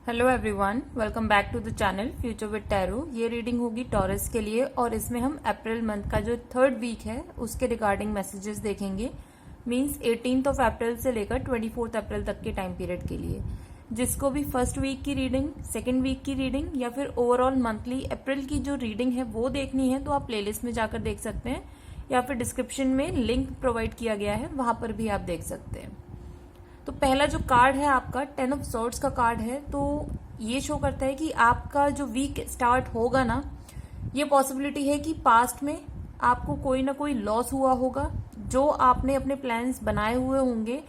Hello everyone, welcome back to the channel future with tarot. ये reading होगी Taurus के लिए और इसमें हम अप्रैल मंथ का जो थर्ड वीक है उसके रिगार्डिंग मैसेजेस देखेंगे। मींस 18th ऑफ अप्रैल से लेकर 24th अप्रैल तक के टाइम पीरियड के लिए। जिसको भी फर्स्ट वीक की रीडिंग, सेकेंड वीक की रीडिंग या फिर ओवरऑल मंथली अप्रैल की जो रीडिंग है वो देखनी है तो आप प्लेलिस्ट में जाकर देख सकते हैं या फिर डिस्क्रिप्शन में लिंक प्रोवाइड किया गया है, वहां पर भी आप देख सकते हैं। तो पहला जो कार्ड है आपका 10 ऑफ सॉर्ड्स का कार्ड है। तो ये शो करता है कि आपका जो वीक स्टार्ट होगा ना, ये पॉसिबिलिटी है कि पास्ट में आपको कोई ना कोई लॉस हुआ होगा, जो आपने अपने प्लान्स बनाए हुए होंगे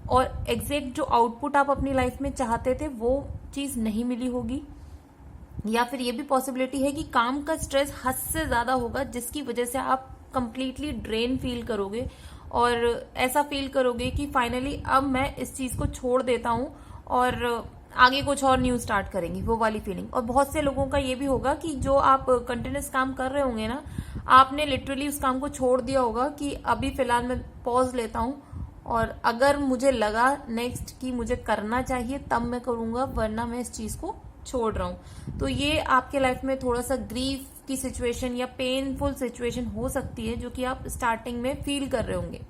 और एग्जैक्ट जो आउटपुट आप अपनी लाइफ में चाहते थे वो चीज नहीं मिली होगी। या फिर ये भी पॉसिबिलिटी है कि काम का स्ट्रेस हद से ज्यादा होगा, जिसकी वजह से आप कंप्लीटली ड्रेन फील करोगे और ऐसा फील करोगे कि फाइनली अब मैं इस चीज को छोड़ देता हूं और आगे कुछ और न्यू स्टार्ट करेंगे, वो वाली फीलिंग। और बहुत से लोगों का ये भी होगा कि जो आप कंटिन्यूस काम कर रहे होंगे ना, आपने लिटरली उस काम को छोड़ दिया होगा कि अभी फिलहाल मैं पॉज लेता हूं और अगर मुझे लगा नेक्स्ट कि मुझे करना चाहिए तब मैं करूंगा, वरना मैं इस चीज को छोड़ रहा हूं। तो ये आपके लाइफ में थोड़ा सा ग्रीफ की सिचुएशन या पेनफुल सिचुएशन हो सकती है जो कि आप स्टार्टिंग में फील कर रहे होंगे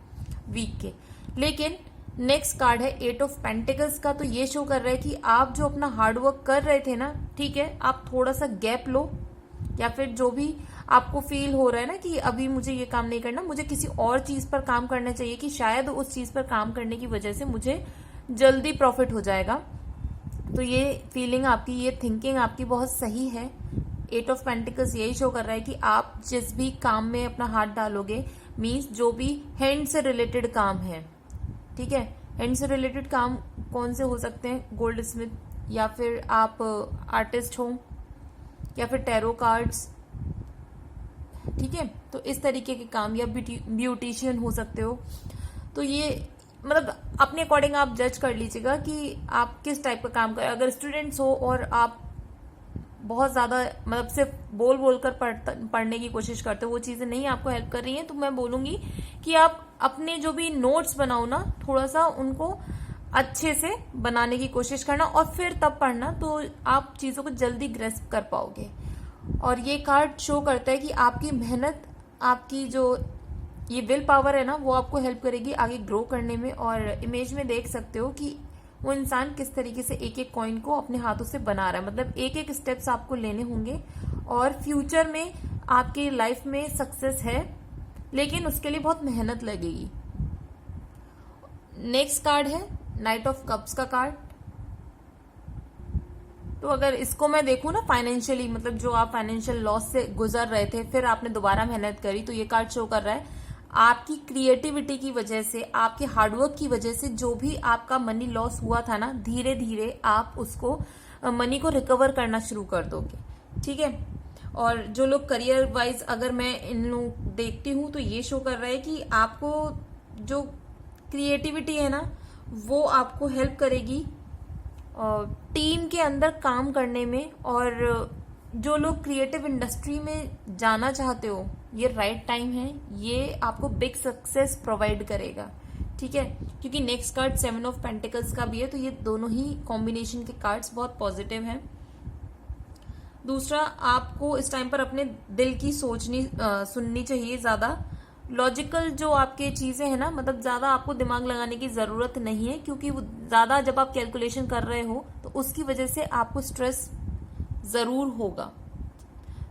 वीक के। लेकिन नेक्स्ट कार्ड है 8 ऑफ पेंटिकल्स का। तो ये शो कर रहा है कि आप जो अपना हार्डवर्क कर रहे थे ना, ठीक है, आप थोड़ा सा गैप लो या फिर जो भी आपको फील हो रहा है ना कि अभी मुझे ये काम नहीं करना, मुझे किसी और चीज पर काम करना चाहिए कि शायद उस चीज पर काम करने की वजह से मुझे जल्दी प्रॉफिट हो जाएगा। तो ये फीलिंग आपकी, ये थिंकिंग आपकी बहुत सही है। 8 ऑफ पेंटिकल्स यही शो कर रहा है कि आप जिस भी काम में अपना हाथ डालोगे, मीन्स जो भी हैंड से रिलेटेड काम है, ठीक है, हैंड से रिलेटेड काम कौन से हो सकते हैं, गोल्ड स्मिथ या फिर आप आर्टिस्ट हो या फिर टैरो कार्ड्स, ठीक है, तो इस तरीके के काम, या ब्यूटिशियन हो सकते हो। तो ये मतलब अपने अकॉर्डिंग आप जज कर लीजिएगा कि आप किस टाइप का काम करें। अगर स्टूडेंट्स हो और आप बहुत ज्यादा मतलब सिर्फ बोल बोलकर पढ़ने की कोशिश करते हो, वो चीजें नहीं आपको हेल्प कर रही हैं, तो मैं बोलूंगी कि आप अपने जो भी नोट्स बनाओ ना, थोड़ा सा उनको अच्छे से बनाने की कोशिश करना और फिर तब पढ़ना, तो आप चीजों को जल्दी ग्रेस्प कर पाओगे। और ये कार्ड शो करता है कि आपकी मेहनत, आपकी जो ये विल पावर है ना, वो आपको हेल्प करेगी आगे ग्रो करने में। और इमेज में देख सकते हो कि वो इंसान किस तरीके से एक एक कॉइन को अपने हाथों से बना रहा है, मतलब एक एक स्टेप्स आपको लेने होंगे और फ्यूचर में आपकी लाइफ में सक्सेस है, लेकिन उसके लिए बहुत मेहनत लगेगी। नेक्स्ट कार्ड है नाइट ऑफ कप्स का कार्ड। तो अगर इसको मैं देखूं ना फाइनेंशियली, मतलब जो आप फाइनेंशियल लॉस से गुजर रहे थे, फिर आपने दोबारा मेहनत करी, तो ये कार्ड शो कर रहा है आपकी क्रिएटिविटी की वजह से, आपके हार्डवर्क की वजह से जो भी आपका मनी लॉस हुआ था ना, धीरे धीरे आप उसको मनी को रिकवर करना शुरू कर दोगे, ठीक है। और जो लोग करियर वाइज, अगर मैं इन लोग देखती हूँ तो ये शो कर रहा है कि आपको जो क्रिएटिविटी है ना, वो आपको हेल्प करेगी टीम के अंदर काम करने में। और जो लोग क्रिएटिव इंडस्ट्री में जाना चाहते हो, ये राइट टाइम है, ये आपको बिग सक्सेस प्रोवाइड करेगा, ठीक है, क्योंकि नेक्स्ट कार्ड 7 ऑफ पेंटिकल्स का भी है। तो ये दोनों ही कॉम्बिनेशन के कार्ड्स बहुत पॉजिटिव हैं। दूसरा, आपको इस टाइम पर अपने दिल की सुननी चाहिए ज्यादा। लॉजिकल जो आपके चीजें हैं ना, मतलब ज्यादा आपको दिमाग लगाने की जरूरत नहीं है, क्योंकि वो ज्यादा जब आप कैलकुलेशन कर रहे हो तो उसकी वजह से आपको स्ट्रेस जरूर होगा।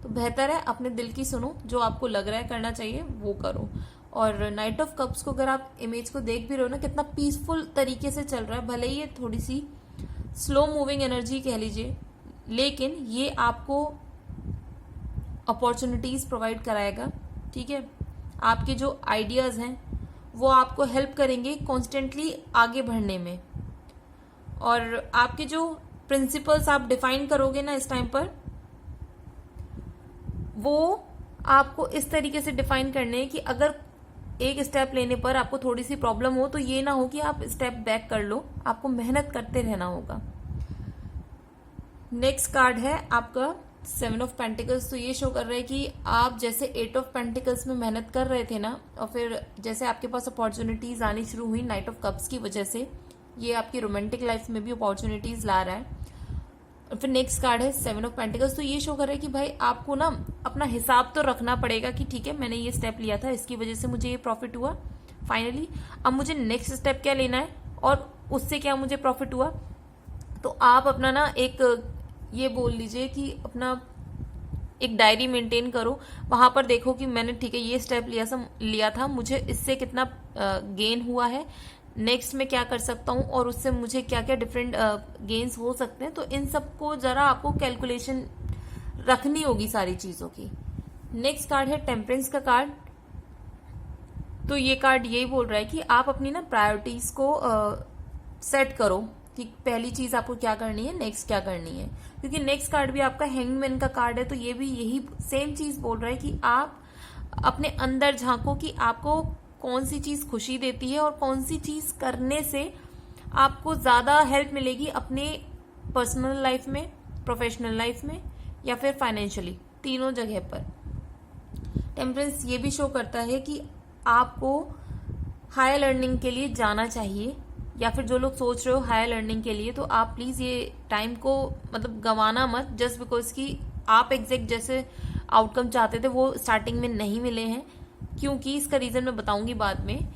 तो बेहतर है अपने दिल की सुनो, जो आपको लग रहा है करना चाहिए वो करो। और नाइट ऑफ कप्स को अगर आप इमेज को देख भी रहे हो ना, कितना पीसफुल तरीके से चल रहा है, भले ही ये थोड़ी सी स्लो मूविंग एनर्जी कह लीजिए, लेकिन ये आपको अपॉर्चुनिटीज प्रोवाइड कराएगा, ठीक है। आपके जो आइडियाज हैं वो आपको हेल्प करेंगे कॉन्स्टेंटली आगे बढ़ने में। और आपके जो प्रिंसिपल्स आप डिफाइन करोगे ना इस टाइम पर, वो आपको इस तरीके से डिफाइन करने हैं कि अगर एक स्टेप लेने पर आपको थोड़ी सी प्रॉब्लम हो तो ये ना हो कि आप स्टेप बैक कर लो, आपको मेहनत करते रहना होगा। नेक्स्ट कार्ड है आपका 7 ऑफ पेंटिकल्स। तो ये शो कर रहा है कि आप जैसे 8 ऑफ पेंटिकल्स में मेहनत कर रहे थे ना, और फिर जैसे आपके पास अपॉर्चुनिटीज आनी शुरू हुई नाइट ऑफ कप्स की वजह से, ये आपकी रोमांटिक लाइफ में भी अपॉर्चुनिटीज ला रहा है। फिर नेक्स्ट कार्ड है 7 ऑफ पेंटिकल्स। तो ये शो कर रहा है कि भाई आपको ना अपना हिसाब तो रखना पड़ेगा कि ठीक है, मैंने ये स्टेप लिया था, इसकी वजह से मुझे ये प्रॉफिट हुआ फाइनली, अब मुझे नेक्स्ट स्टेप क्या लेना है और उससे क्या मुझे प्रॉफिट हुआ। तो आप अपना ना एक ये बोल लीजिए कि अपना एक डायरी मेंटेन करो, वहां पर देखो कि मैंने ठीक है ये स्टेप लिया था, मुझे इससे कितना गेन हुआ है, नेक्स्ट में क्या कर सकता हूँ और उससे मुझे क्या क्या डिफरेंट गेन्स हो सकते हैं। तो इन सबको जरा आपको कैलकुलेशन रखनी होगी सारी चीजों की। नेक्स्ट कार्ड है टेम्परेंस का कार्ड। तो ये कार्ड यही बोल रहा है कि आप अपनी ना प्रायोरिटीज को सेट करो कि पहली चीज आपको क्या करनी है, नेक्स्ट क्या करनी है। क्योंकि नेक्स्ट कार्ड भी आपका हैंगमैन का कार्ड है, तो ये भी यही सेम चीज बोल रहा है कि आप अपने अंदर झांको कि आपको कौन सी चीज खुशी देती है और कौन सी चीज करने से आपको ज्यादा हेल्प मिलेगी अपने पर्सनल लाइफ में, प्रोफेशनल लाइफ में या फिर फाइनेंशियली, तीनों जगह पर। टेम्परेंस ये भी शो करता है कि आपको हायर लर्निंग के लिए जाना चाहिए, या फिर जो लोग सोच रहे हो हायर लर्निंग के लिए, तो आप प्लीज ये टाइम को मतलब गंवाना मत, जस्ट बिकॉज कि आप एग्जैक्ट जैसे आउटकम चाहते थे वो स्टार्टिंग में नहीं मिले हैं। क्योंकि इसका रीजन मैं बताऊंगी बाद में।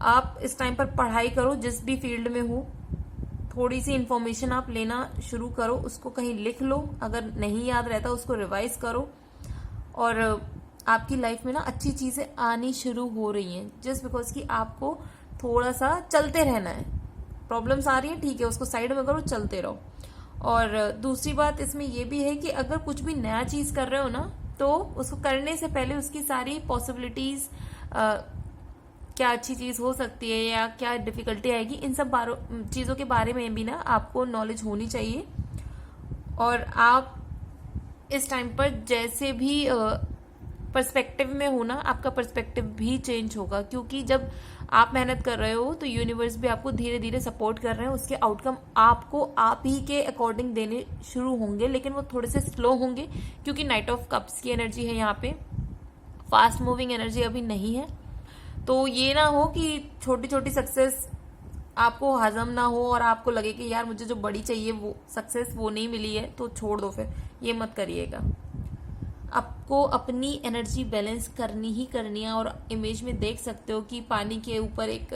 आप इस टाइम पर पढ़ाई करो, जिस भी फील्ड में हो, थोड़ी सी इन्फॉर्मेशन आप लेना शुरू करो, उसको कहीं लिख लो, अगर नहीं याद रहता उसको रिवाइज करो, और आपकी लाइफ में ना अच्छी चीजें आनी शुरू हो रही हैं, जस्ट बिकॉज कि आपको थोड़ा सा चलते रहना है। प्रॉब्लम्स आ रही है, ठीक है, उसको साइड में करो, चलते रहो। और दूसरी बात इसमें यह भी है कि अगर कुछ भी नया चीज कर रहे हो ना, तो उसको करने से पहले उसकी सारी पॉसिबिलिटीज, क्या अच्छी चीज हो सकती है या क्या डिफिकल्टी आएगी, इन सब चीजों के बारे में भी ना आपको नॉलेज होनी चाहिए। और आप इस टाइम पर जैसे भी पर्सपेक्टिव में हो ना, आपका पर्सपेक्टिव भी चेंज होगा, क्योंकि जब आप मेहनत कर रहे हो तो यूनिवर्स भी आपको धीरे धीरे सपोर्ट कर रहे हैं, उसके आउटकम आपको आप ही के अकॉर्डिंग देने शुरू होंगे, लेकिन वो थोड़े से स्लो होंगे, क्योंकि नाइट ऑफ कप्स की एनर्जी है यहाँ पे, फास्ट मूविंग एनर्जी अभी नहीं है। तो ये ना हो कि छोटी छोटी सक्सेस आपको हजम ना हो और आपको लगे कि यार मुझे जो बड़ी चाहिए वो सक्सेस वो नहीं मिली है, तो छोड़ दो, फिर ये मत करिएगा। आपको अपनी एनर्जी बैलेंस करनी ही करनी है। और इमेज में देख सकते हो कि पानी के ऊपर एक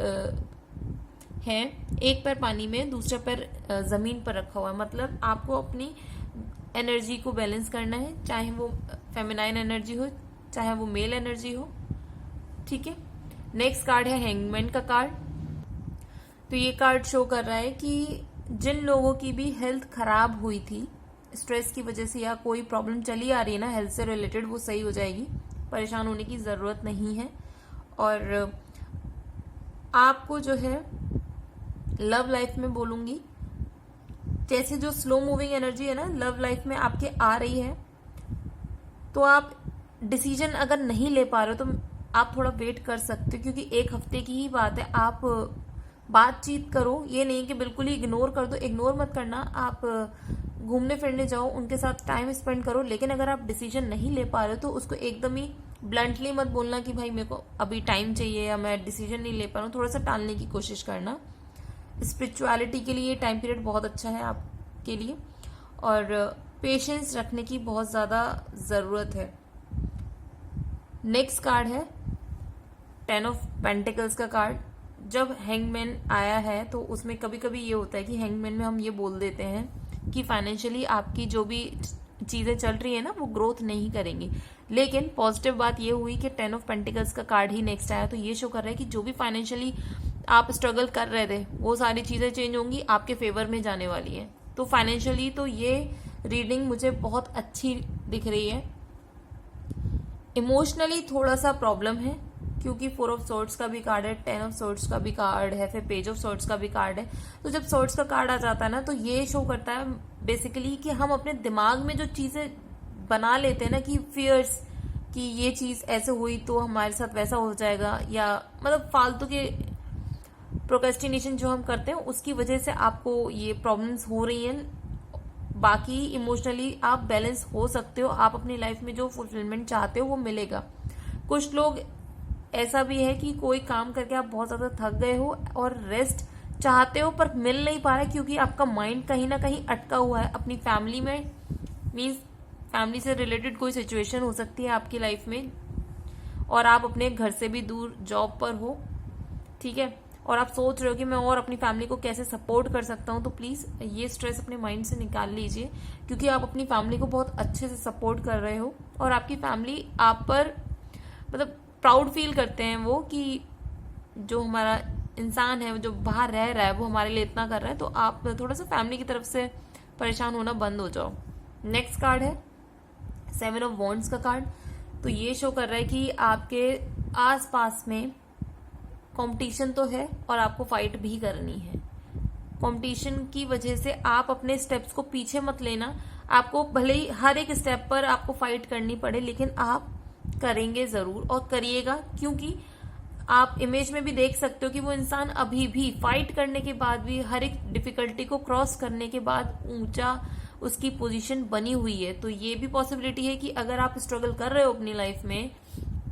है, एक पैर पानी में, दूसरा पैर जमीन पर रखा हुआ है, मतलब आपको अपनी एनर्जी को बैलेंस करना है, चाहे वो फेमिनाइन एनर्जी हो चाहे वो मेल एनर्जी हो, ठीक है। नेक्स्ट कार्ड है हैंगमैन का कार्ड। तो ये कार्ड शो कर रहा है कि जिन लोगों की भी हेल्थ खराब हुई थी स्ट्रेस की वजह से या कोई प्रॉब्लम चली आ रही है ना हेल्थ से रिलेटेड, वो सही हो जाएगी, परेशान होने की जरूरत नहीं है। और आपको जो है लव लाइफ में बोलूंगी, जैसे जो स्लो मूविंग एनर्जी है ना लव लाइफ में आपके आ रही है, तो आप डिसीजन अगर नहीं ले पा रहे हो तो आप थोड़ा वेट कर सकते हो, क्योंकि एक हफ्ते की ही बात है। आप बातचीत करो, ये नहीं कि बिल्कुल ही इग्नोर कर दो, इग्नोर मत करना, आप घूमने फिरने जाओ, उनके साथ टाइम स्पेंड करो, लेकिन अगर आप डिसीजन नहीं ले पा रहे हो तो उसको एकदम ही ब्लंटली मत बोलना कि भाई मेरे को अभी टाइम चाहिए या मैं डिसीजन नहीं ले पा रहा हूँ, थोड़ा सा टालने की कोशिश करना। स्पिरिचुअलिटी के लिए टाइम पीरियड बहुत अच्छा है आपके लिए, और पेशेंस रखने की बहुत ज्यादा जरूरत है। नेक्स्ट कार्ड है 10 ऑफ पेंटिकल्स का कार्ड। जब हैंगमैन आया है तो उसमें कभी कभी ये होता है कि हैंगमैन में हम ये बोल देते हैं कि फाइनेंशियली आपकी जो भी चीजें चल रही है ना वो ग्रोथ नहीं करेंगी, लेकिन पॉजिटिव बात ये हुई कि 10 ऑफ पेंटिकल्स का कार्ड ही नेक्स्ट आया, तो ये शो कर रहा है कि जो भी फाइनेंशियली आप स्ट्रगल कर रहे थे वो सारी चीजें चेंज होंगी, आपके फेवर में जाने वाली है। तो फाइनेंशियली तो ये रीडिंग मुझे बहुत अच्छी दिख रही है। इमोशनली थोड़ा सा प्रॉब्लम है, क्योंकि 4 ऑफ सोर्ड्स का भी कार्ड है, 10 ऑफ सोर्ड्स का भी कार्ड है, फिर पेज ऑफ सोर्ड्स का भी कार्ड है। तो जब सोर्ड्स का कार्ड आ जाता है ना तो ये शो करता है बेसिकली कि हम अपने दिमाग में जो चीजें बना लेते हैं ना, कि फियर्स, कि ये चीज ऐसे हुई तो हमारे साथ वैसा हो जाएगा, या मतलब फालतू के प्रोक्रेस्टिनेशन जो हम करते हैं उसकी वजह से आपको ये प्रॉब्लम्स हो रही हैं। बाकी इमोशनली आप बैलेंस हो सकते हो, आप अपनी लाइफ में जो फुलफिलमेंट चाहते हो वो मिलेगा। कुछ लोग ऐसा भी है कि कोई काम करके आप बहुत ज्यादा थक गए हो और रेस्ट चाहते हो पर मिल नहीं पा रहा है, क्योंकि आपका माइंड कहीं ना कहीं अटका हुआ है अपनी फैमिली में। मीन्स फैमिली से रिलेटेड कोई सिचुएशन हो सकती है आपकी लाइफ में, और आप अपने घर से भी दूर जॉब पर हो, ठीक है, और आप सोच रहे हो कि मैं और अपनी फैमिली को कैसे सपोर्ट कर सकता हूँ। तो प्लीज ये स्ट्रेस अपने माइंड से निकाल लीजिए, क्योंकि आप अपनी फैमिली को बहुत अच्छे से सपोर्ट कर रहे हो, और आपकी फैमिली आप पर मतलब प्राउड फील करते हैं वो, कि जो हमारा इंसान है जो बाहर रह रहा है वो हमारे लिए इतना कर रहा है। तो आप थोड़ा सा फैमिली की तरफ से परेशान होना बंद हो जाओ। नेक्स्ट कार्ड है 7 ऑफ वॉन्ड्स का कार्ड। तो ये शो कर रहा है कि आपके आसपास में कंपटीशन तो है और आपको फाइट भी करनी है। कंपटीशन की वजह से आप अपने स्टेप्स को पीछे मत लेना। आपको भले ही हर एक स्टेप पर आपको फाइट करनी पड़े, लेकिन आप करेंगे जरूर और करिएगा, क्योंकि आप इमेज में भी देख सकते हो कि वो इंसान अभी भी फाइट करने के बाद भी, हर एक डिफिकल्टी को क्रॉस करने के बाद ऊंचा उसकी पोजीशन बनी हुई है। तो ये भी पॉसिबिलिटी है कि अगर आप स्ट्रगल कर रहे हो अपनी लाइफ में,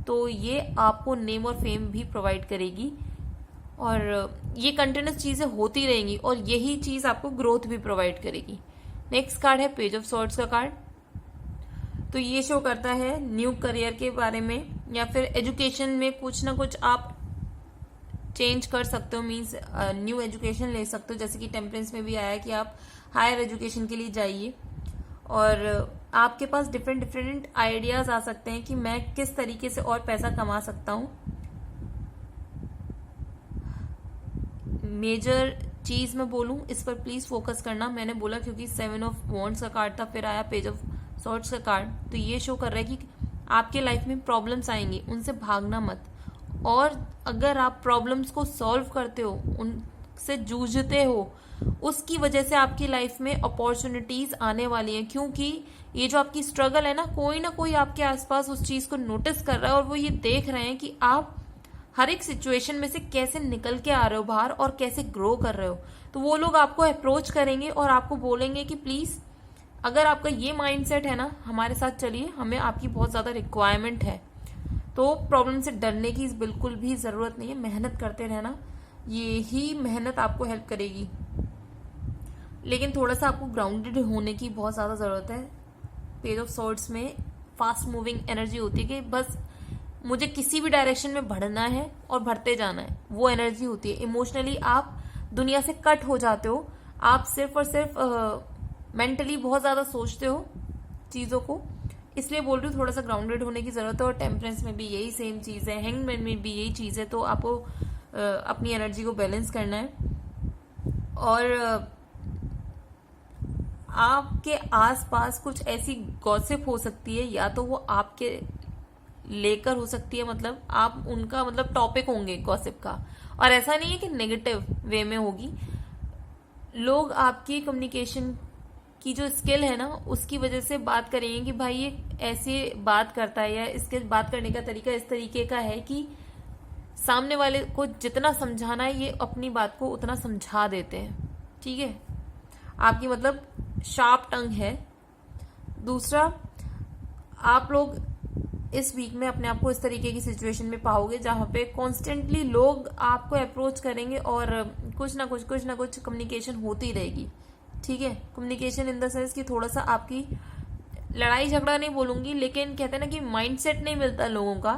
तो ये आपको नेम और फेम भी प्रोवाइड करेगी, और ये कंटिन्यूस चीजें होती रहेंगी, और यही चीज आपको ग्रोथ भी प्रोवाइड करेगी। नेक्स्ट कार्ड है पेज ऑफ सॉर्ड्स का कार्ड। तो ये शो करता है न्यू करियर के बारे में, या फिर एजुकेशन में कुछ ना कुछ आप चेंज कर सकते हो। मीन्स न्यू एजुकेशन ले सकते हो, जैसे कि टेम्परेंस में भी आया कि आप हायर एजुकेशन के लिए जाइए, और आपके पास डिफरेंट डिफरेंट आइडियाज आ सकते हैं कि मैं किस तरीके से और पैसा कमा सकता हूं। मेजर चीज मैं बोलूं इस पर प्लीज फोकस करना, मैंने बोला क्योंकि 7 ऑफ वॉन्ड्स का कार्ड था, फिर आया पेज ऑफ सॉर्ड्स का कार्ड। तो ये शो कर रहा है कि आपके लाइफ में प्रॉब्लम्स आएंगी, उनसे भागना मत, और अगर आप प्रॉब्लम्स को सॉल्व करते हो, उनसे जूझते हो, उसकी वजह से आपकी लाइफ में अपॉर्चुनिटीज आने वाली हैं। क्योंकि ये जो आपकी स्ट्रगल है ना कोई आपके आसपास उस चीज को नोटिस कर रहा है, और वो ये देख रहे हैं कि आप हर एक सिचुएशन में से कैसे निकल के आ रहे हो बाहर और कैसे ग्रो कर रहे हो। तो वो लोग आपको अप्रोच करेंगे और आपको बोलेंगे कि प्लीज, अगर आपका ये माइंडसेट है ना, हमारे साथ चलिए, हमें आपकी बहुत ज्यादा रिक्वायरमेंट है। तो प्रॉब्लम से डरने की बिल्कुल भी जरूरत नहीं है, मेहनत करते रहना, ये ही मेहनत आपको हेल्प करेगी। लेकिन थोड़ा सा आपको ग्राउंडेड होने की बहुत ज्यादा जरूरत है। पेज ऑफ सॉर्ड्स में फास्ट मूविंग एनर्जी होती है कि बस मुझे किसी भी डायरेक्शन में बढ़ना है और बढ़ते जाना है, वो एनर्जी होती है। इमोशनली आप दुनिया से कट हो जाते हो, आप सिर्फ और सिर्फ मेंटली बहुत ज्यादा सोचते हो चीजों को, इसलिए बोल रही हूँ थोड़ा सा ग्राउंडेड होने की जरूरत है। और टेम्परेंस में भी यही सेम चीज है, हैंगमैन में भी यही चीज है। तो आपको अपनी एनर्जी को बैलेंस करना है, और आपके आसपास कुछ ऐसी गॉसिप हो सकती है, या तो वो आपके लेकर हो सकती है, मतलब आप उनका मतलब टॉपिक होंगे गॉसिप का, और ऐसा नहीं है कि नेगेटिव वे में होगी। लोग आपकी कम्युनिकेशन की जो स्किल है ना, उसकी वजह से बात करेंगे कि भाई ये ऐसे बात करता है, या इसके बात करने का तरीका इस तरीके का है कि सामने वाले को जितना समझाना है ये अपनी बात को उतना समझा देते हैं, ठीक है। आपकी मतलब शार्प टंग है। दूसरा, आप लोग इस वीक में अपने आप को इस तरीके की सिचुएशन में पाओगे जहां पे कॉन्स्टेंटली लोग आपको अप्रोच करेंगे, और कुछ ना कुछ कम्युनिकेशन होती रहेगी, ठीक है। कम्युनिकेशन इन द सेंस कि थोड़ा सा आपकी लड़ाई झगड़ा नहीं बोलूंगी, लेकिन कहते हैं ना कि माइंडसेट नहीं मिलता लोगों का,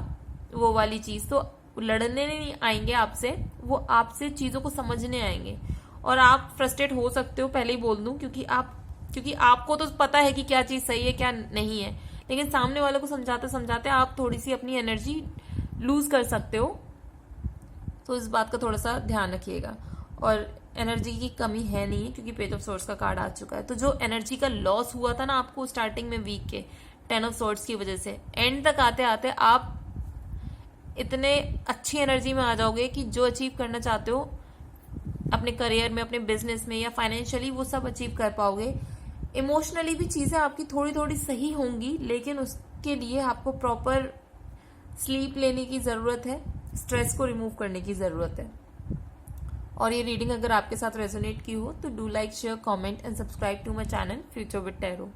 वो वाली चीज। तो लड़ने नहीं आएंगे आपसे, वो आपसे चीजों को समझने आएंगे, और आप फ्रस्ट्रेट हो सकते हो, पहले ही बोल दूं, क्योंकि आपको तो पता है कि क्या चीज सही है क्या नहीं है, लेकिन सामने वालों को समझाते समझाते आप थोड़ी सी अपनी एनर्जी लूज कर सकते हो। तो इस बात का थोड़ा सा ध्यान रखिएगा। और एनर्जी की कमी है नहीं, क्योंकि पेज ऑफ सोर्ड्स का कार्ड आ चुका है। तो जो एनर्जी का लॉस हुआ था ना आपको स्टार्टिंग में वीक के 10 ऑफ सोर्ड्स की वजह से, एंड तक आते आते आप इतने अच्छी एनर्जी में आ जाओगे कि जो अचीव करना चाहते हो अपने करियर में, अपने बिजनेस में, या फाइनेंशियली, वो सब अचीव कर पाओगे। इमोशनली भी चीजें आपकी थोड़ी थोड़ी सही होंगी, लेकिन उसके लिए आपको प्रॉपर स्लीप लेने की जरूरत है, स्ट्रेस को रिमूव करने की जरूरत है। और ये रीडिंग अगर आपके साथ रेजोनेट की हो तो do like, share, comment and subscribe to my channel future with tarot.